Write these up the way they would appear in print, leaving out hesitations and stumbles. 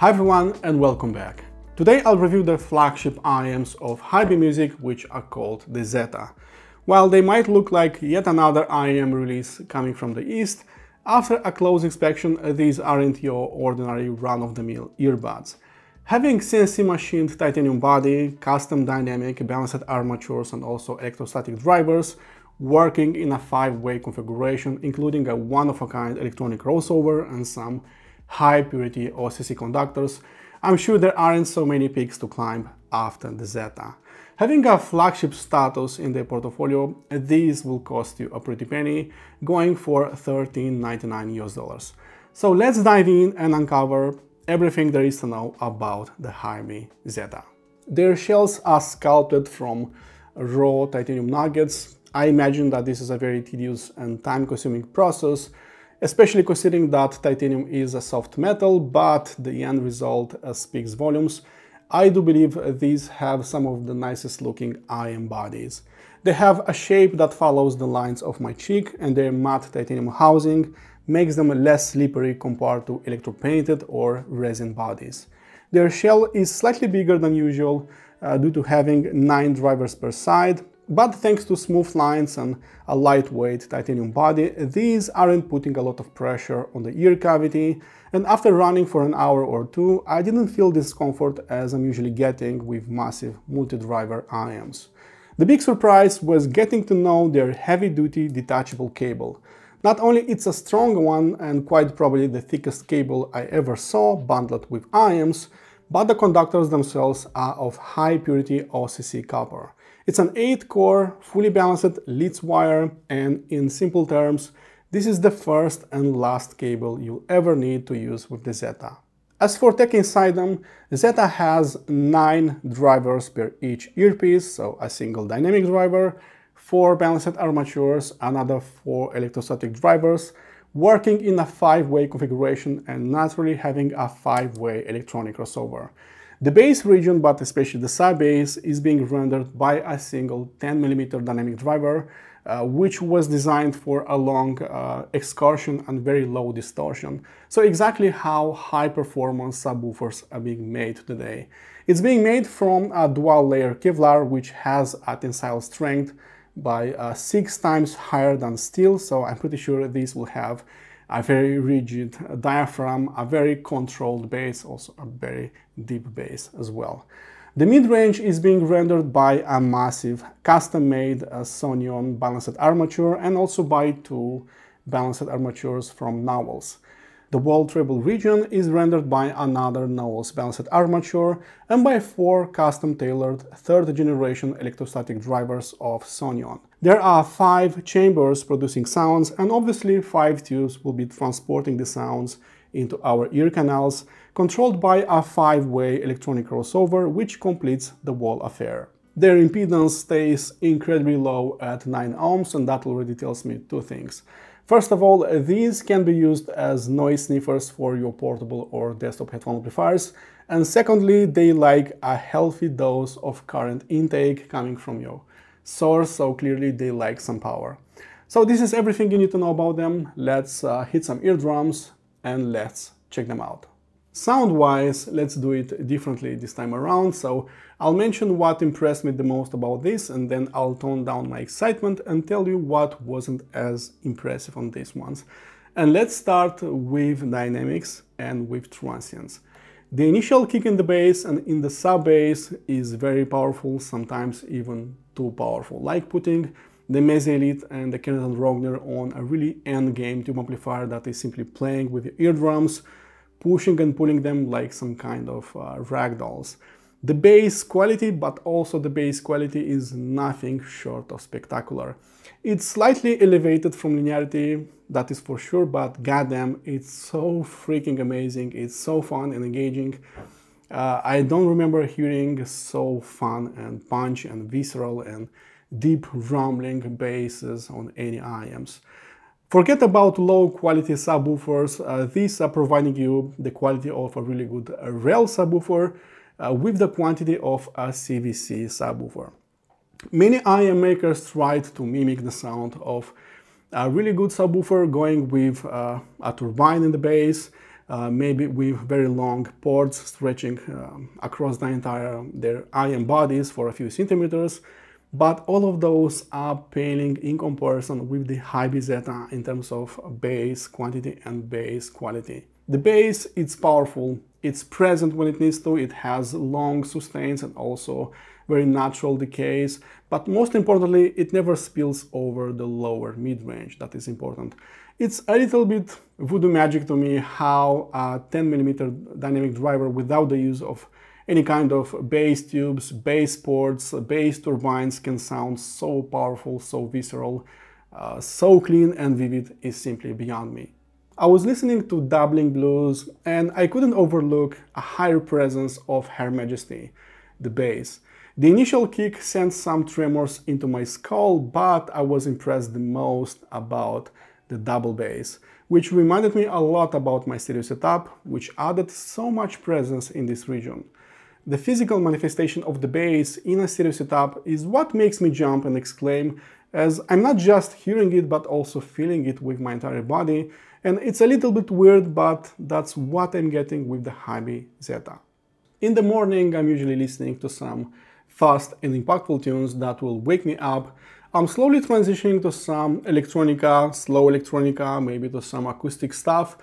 Hi everyone and welcome back. Today I'll review the flagship IEMs of HiBy Music, which are called the Zeta. While they might look like yet another IEM release coming from the East, after a close inspection these aren't your ordinary run-of-the-mill earbuds. Having CNC machined titanium body, custom dynamic, balanced armatures and also electrostatic drivers, working in a 5-way configuration including a one-of-a-kind electronic crossover and some high-purity OCC conductors, I'm sure there aren't so many peaks to climb after the Zeta. Having a flagship status in their portfolio, these will cost you a pretty penny, going for $13.99 US. So let's dive in and uncover everything there is to know about the HiBy Zeta. Their shells are sculpted from raw titanium nuggets. I imagine that this is a very tedious and time-consuming process, especially considering that titanium is a soft metal, but the end result speaks volumes. I do believe these have some of the nicest looking IEM bodies. They have a shape that follows the lines of my cheek, and their matte titanium housing makes them less slippery compared to electropainted or resin bodies. Their shell is slightly bigger than usual due to having 9 drivers per side, but thanks to smooth lines and a lightweight titanium body, these aren't putting a lot of pressure on the ear cavity, and after running for an hour or two, I didn't feel discomfort as I'm usually getting with massive multi-driver IEMs. The big surprise was getting to know their heavy-duty detachable cable. Not only it's a strong one and quite probably the thickest cable I ever saw bundled with IEMs, but the conductors themselves are of high-purity OCC copper. It's an 8-core, fully balanced Leeds wire, and in simple terms, this is the first and last cable you'll ever need to use with the Zeta. As for tech inside them, Zeta has 9 drivers per each earpiece, so a single dynamic driver, 4 balanced armatures, another 4 electrostatic drivers, working in a 5-way configuration and naturally having a 5-way electronic crossover. The bass region, but especially the sub-bass, is being rendered by a single 10mm dynamic driver, which was designed for a long excursion and very low distortion. So exactly how high-performance subwoofers are being made today. It's being made from a dual-layer Kevlar, which has a tensile strength by 6 times higher than steel, so I'm pretty sure this will have a very rigid diaphragm, a very controlled bass, also a very deep bass as well. The mid-range is being rendered by a massive custom-made Sonyon balanced armature and also by 2 balanced armatures from Dongles. The wall treble region is rendered by another Dongles balanced armature and by 4 custom-tailored 3rd generation electrostatic drivers of Sonyon. There are 5 chambers producing sounds, and obviously 5 tubes will be transporting the sounds into our ear canals, controlled by a 5-way electronic crossover which completes the whole affair. Their impedance stays incredibly low at 9 ohms, and that already tells me 2 things. First of all, these can be used as noise sniffers for your portable or desktop headphone amplifiers, and secondly, they like a healthy dose of current intake coming from your source, so clearly they like some power. So this is everything you need to know about them. Let's hit some eardrums and let's check them out. Sound-wise, let's do it differently this time around, so I'll mention what impressed me the most about this, and then I'll tone down my excitement and tell you what wasn't as impressive on these ones. And let's start with dynamics and with transients. The initial kick in the bass and in the sub-bass is very powerful, sometimes even too powerful, like putting the Meze Elite and the Kenneth & Rogner on a really endgame tube amplifier that is simply playing with your eardrums, pushing and pulling them like some kind of ragdolls. The bass quality, but also the bass quality, is nothing short of spectacular. It's slightly elevated from linearity, that is for sure, but goddamn, it's so freaking amazing, it's so fun and engaging. I don't remember hearing so fun and punch and visceral and deep rumbling basses on any IEMs. Forget about low quality subwoofers, these are providing you the quality of a really good rail subwoofer with the quantity of a CVC subwoofer. Many IEM makers tried to mimic the sound of a really good subwoofer, going with a turbine in the bass, maybe with very long ports stretching across their IEM bodies for a few centimeters. But all of those are paling in comparison with the HiBy ZETA in terms of bass quantity and bass quality. The bass, it's powerful, it's present when it needs to, it has long sustains and also very natural decays, but most importantly, it never spills over the lower mid-range. That is important. It's a little bit voodoo magic to me how a 10mm dynamic driver without the use of any kind of bass tubes, bass ports, bass turbines can sound so powerful, so visceral, so clean and vivid is simply beyond me. I was listening to Doubling Blues and I couldn't overlook a higher presence of Her Majesty, the bass. The initial kick sent some tremors into my skull, but I was impressed the most about the double bass, which reminded me a lot about my stereo setup, which added so much presence in this region. The physical manifestation of the bass in a stereo setup is what makes me jump and exclaim, as I'm not just hearing it but also feeling it with my entire body, and it's a little bit weird, but that's what I'm getting with the HiBy ZETA. In the morning I'm usually listening to some fast and impactful tunes that will wake me up. I'm slowly transitioning to some electronica, slow electronica, maybe to some acoustic stuff.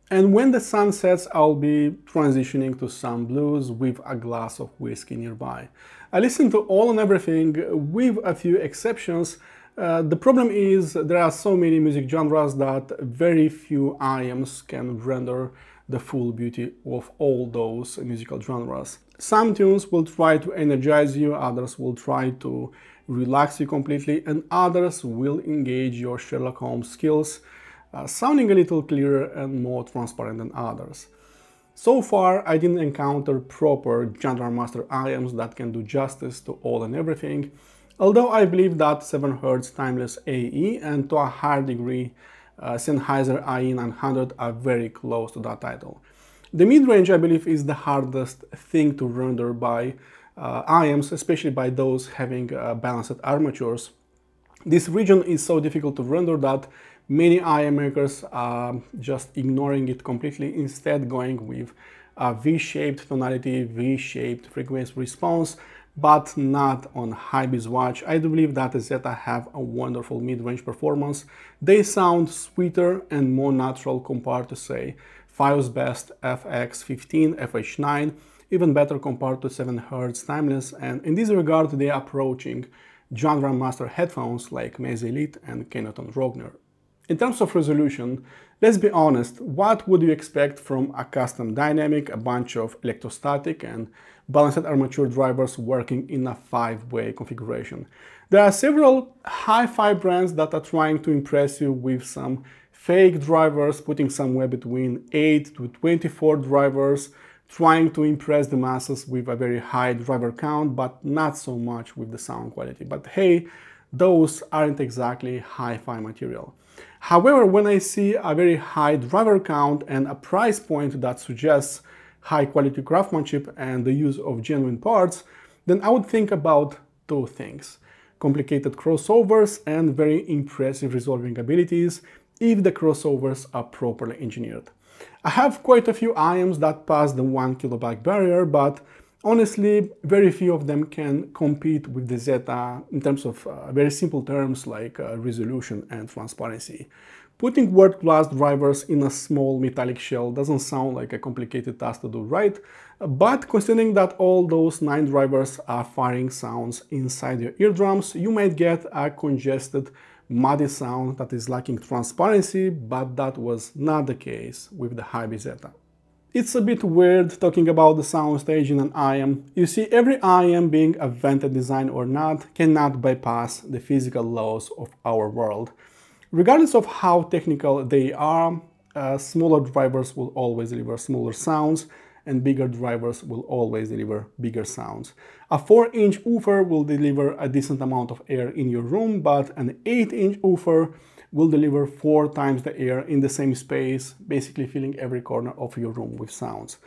And when the sun sets, I'll be transitioning to some blues with a glass of whiskey nearby. I listen to all and everything with a few exceptions. The problem is there are so many music genres that very few IEMs can render the full beauty of all those musical genres. Some tunes will try to energize you, others will try to relax you completely, and others will engage your Sherlock Holmes skills, sounding a little clearer and more transparent than others. So far, I didn't encounter proper genre master IEMs that can do justice to all and everything, although I believe that 7Hz Timeless AE and to a higher degree Sennheiser IE900 are very close to that title. The mid-range, I believe, is the hardest thing to render by IEMs, especially by those having balanced armatures. This region is so difficult to render that many IEM makers are just ignoring it completely, instead going with a V-shaped tonality, V-shaped frequency response, but not on HiBy's watch. I do believe that the ZETA have a wonderful mid-range performance. They sound sweeter and more natural compared to, say, FiOS Best FX15, FH9, even better compared to 7Hz Timeless, and in this regard they are approaching genre master headphones like Meze Elite and Keneton Rogner. In terms of resolution, let's be honest, what would you expect from a custom dynamic, a bunch of electrostatic and balanced armature drivers working in a 5-way configuration? There are several hi-fi brands that are trying to impress you with some fake drivers, putting somewhere between 8 to 24 drivers, trying to impress the masses with a very high driver count, but not so much with the sound quality. But hey, those aren't exactly hi-fi material. However, when I see a very high driver count and a price point that suggests high quality craftsmanship and the use of genuine parts, then I would think about two things: complicated crossovers and very impressive resolving abilities if the crossovers are properly engineered. I have quite a few IEMs that pass the 1 kilobyte barrier, but honestly, very few of them can compete with the ZETA in terms of very simple terms like resolution and transparency. Putting world-class drivers in a small metallic shell doesn't sound like a complicated task to do, right? But considering that all those 9 drivers are firing sounds inside your eardrums, you might get a congested, muddy sound that is lacking transparency, but that was not the case with the HiBy ZETA. It's a bit weird talking about the Soundstage in an IEM. You see, every IEM, being a vented design or not, cannot bypass the physical laws of our world. Regardless of how technical they are, smaller drivers will always deliver smaller sounds, and bigger drivers will always deliver bigger sounds. A 4-inch woofer will deliver a decent amount of air in your room, but an 8-inch woofer will deliver 4 times the air in the same space, basically filling every corner of your room with sounds.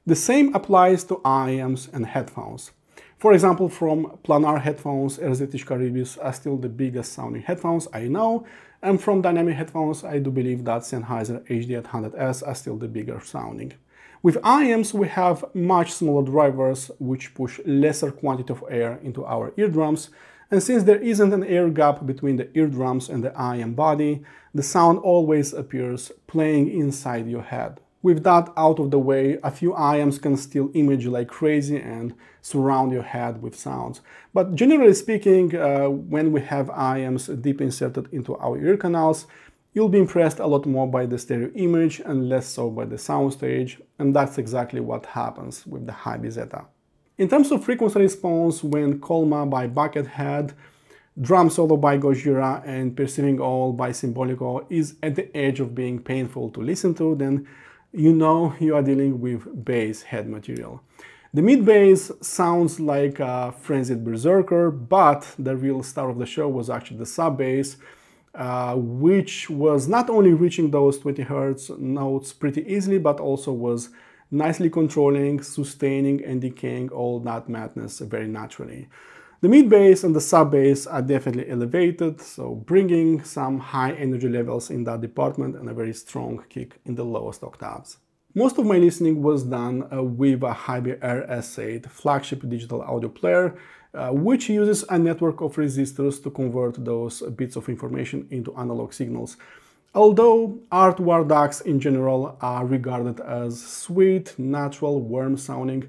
The same applies to IEMs and headphones. For example, from planar headphones, RZH Caribbeans are still the biggest sounding headphones I know, and from dynamic headphones, I do believe that Sennheiser HD800S are still the bigger sounding. With IEMs, we have much smaller drivers, which push lesser quantity of air into our eardrums, and since there isn't an air gap between the eardrums and the IEM body, the sound always appears playing inside your head. With that out of the way, a few IEMs can still image like crazy and surround your head with sounds. But generally speaking, when we have IEMs deep inserted into our ear canals, you'll be impressed a lot more by the stereo image and less so by the soundstage, and that's exactly what happens with the HiBy ZETA. In terms of frequency response, when Colma by Buckethead, Drum Solo by Gojira, and Perceiving All by Symbolico is at the edge of being painful to listen to, then you know you are dealing with bass head material. The mid-bass sounds like a frenzied berserker, but the real star of the show was actually the sub-bass, which was not only reaching those 20 Hz notes pretty easily, but also was nicely controlling, sustaining, and decaying all that madness very naturally. The mid-bass and the sub-bass are definitely elevated, so bringing some high energy levels in that department and a very strong kick in the lowest octaves. Most of my listening was done with a HiBy RS8 flagship digital audio player, which uses a network of resistors to convert those bits of information into analog signals. Although R2R DACs in general are regarded as sweet, natural, warm sounding,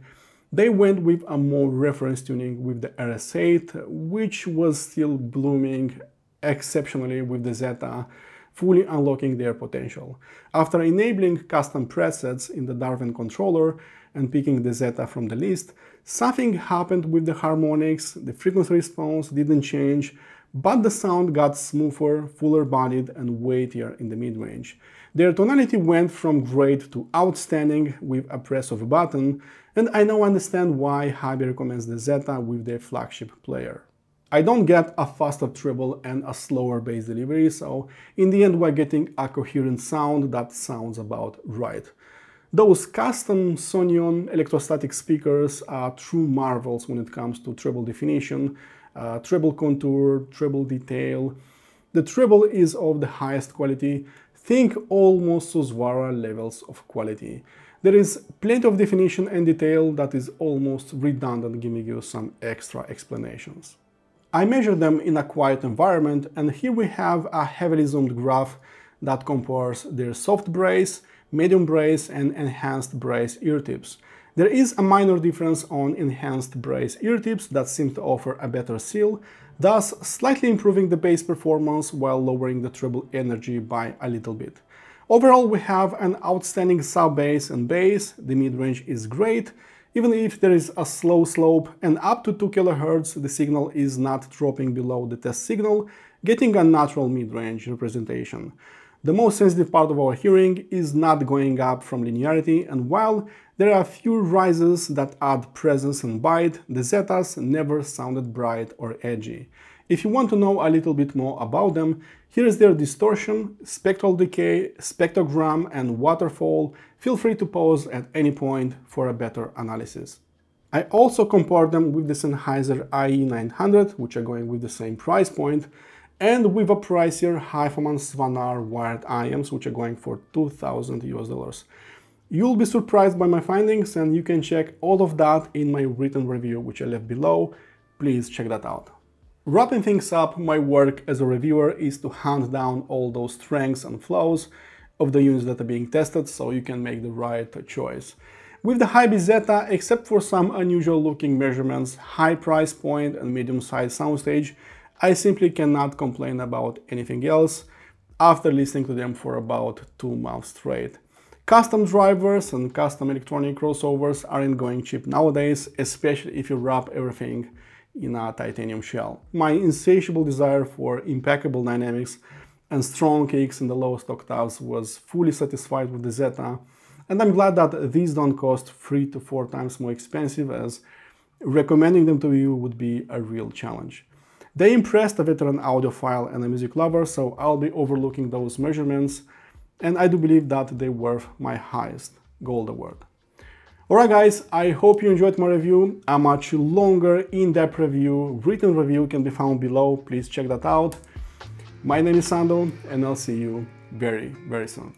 they went with a more reference tuning with the RS8, which was still blooming exceptionally with the Zeta, fully unlocking their potential. After enabling custom presets in the Darwin controller and picking the Zeta from the list, something happened with the harmonics, the frequency response didn't change, but the sound got smoother, fuller bodied, and weightier in the mid-range. Their tonality went from great to outstanding with a press of a button, and I now understand why HiBy recommends the Zeta with their flagship player. I don't get a faster treble and a slower bass delivery, so in the end we're getting a coherent sound that sounds about right. Those custom Sonion electrostatic speakers are true marvels when it comes to treble definition, treble contour, treble detail. The treble is of the highest quality. Think almost SVANAR levels of quality. There is plenty of definition and detail that is almost redundant, giving you some extra explanations. I measured them in a quiet environment, and here we have a heavily zoomed graph that compares their soft brace, medium brace, and enhanced brace ear tips. There is a minor difference on enhanced brace ear tips that seem to offer a better seal, thus slightly improving the bass performance while lowering the treble energy by a little bit. Overall, we have an outstanding sub-bass and bass. The mid-range is great, even if there is a slow slope, and up to 2 kHz the signal is not dropping below the test signal, getting a natural mid-range representation. The most sensitive part of our hearing is not going up from linearity, and while there are a few rises that add presence and bite, the Zetas never sounded bright or edgy. If you want to know a little bit more about them, here is their distortion, spectral decay, spectrogram, and waterfall. Feel free to pause at any point for a better analysis. I also compared them with the Sennheiser IE900, which are going with the same price point, and with a pricier HiFiMan SVANAR wired IEMs, which are going for $2,000 US. You'll be surprised by my findings, and you can check all of that in my written review, which I left below. Please check that out. Wrapping things up, my work as a reviewer is to hunt down all those strengths and flaws of the units that are being tested so you can make the right choice. With the HiBy ZETA, except for some unusual looking measurements, high price point, and medium-sized soundstage, I simply cannot complain about anything else after listening to them for about 2 months straight. Custom drivers and custom electronic crossovers aren't going cheap nowadays, especially if you wrap everything in a titanium shell. My insatiable desire for impeccable dynamics and strong kicks in the lowest octaves was fully satisfied with the Zeta, and I'm glad that these don't cost 3 to 4 times more expensive, as recommending them to you would be a real challenge. They impressed a veteran audiophile and a music lover, so I'll be overlooking those measurements, and I do believe that they're worth my highest gold award. Alright guys, I hope you enjoyed my review. A much longer, in-depth review, written review can be found below. Please check that out. My name is Sando, and I'll see you very, very soon.